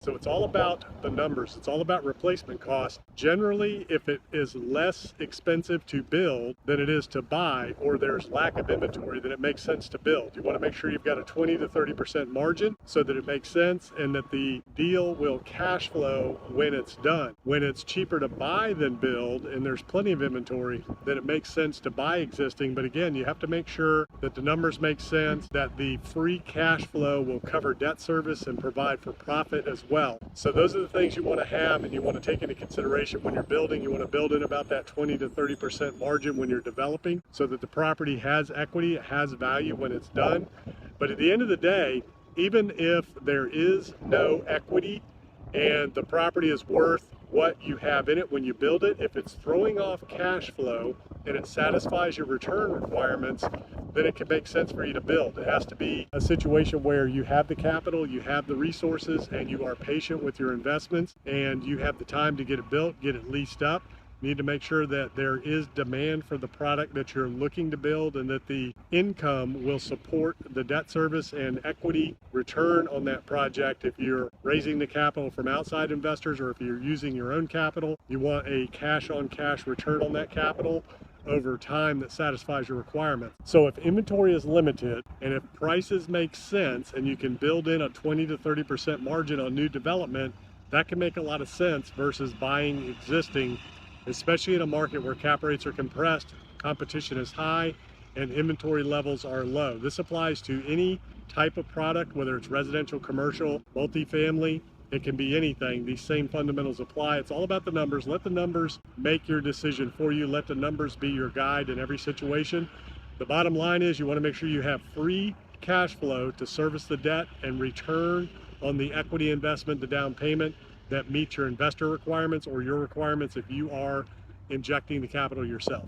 So it's all about the numbers. It's all about replacement cost. Generally, if it is less expensive to build than it is to buy, or there's lack of inventory, then it makes sense to build. You want to make sure you've got a 20 to 30% margin so that it makes sense and that the deal will cash flow when it's done. When it's cheaper to buy than build and there's plenty of inventory, then it makes sense to buy existing. But again, you have to make sure that the numbers make sense, that the free cash flow will cover debt service and provide for profit as well. So those are the things you want to have and you want to take into consideration when you're building. You want to build in about that 20 to 30% margin when you're developing so that the property has equity, it has value when it's done. But at the end of the day, even if there is no equity and the property is worth what you have in it when you build it, if it's throwing off cash flow and it satisfies your return requirements, then it can make sense for you to build. It has to be a situation where you have the capital, you have the resources, and you are patient with your investments, and you have the time to get it built, get it leased up. You need to make sure that there is demand for the product that you're looking to build and that the income will support the debt service and equity return on that project. If you're raising the capital from outside investors or if you're using your own capital, you want a cash on cash return on that capital over time that satisfies your requirements. So if inventory is limited and if prices make sense and you can build in a 20 to 30% margin on new development, that can make a lot of sense versus buying existing, especially in a market where cap rates are compressed, competition is high, and inventory levels are low. This applies to any type of product, whether it's residential, commercial, multifamily. It can be anything. These same fundamentals apply. It's all about the numbers. Let the numbers make your decision for you. Let the numbers be your guide in every situation. The bottom line is you want to make sure you have free cash flow to service the debt and return on the equity investment, the down payment that meets your investor requirements or your requirements if you are injecting the capital yourself.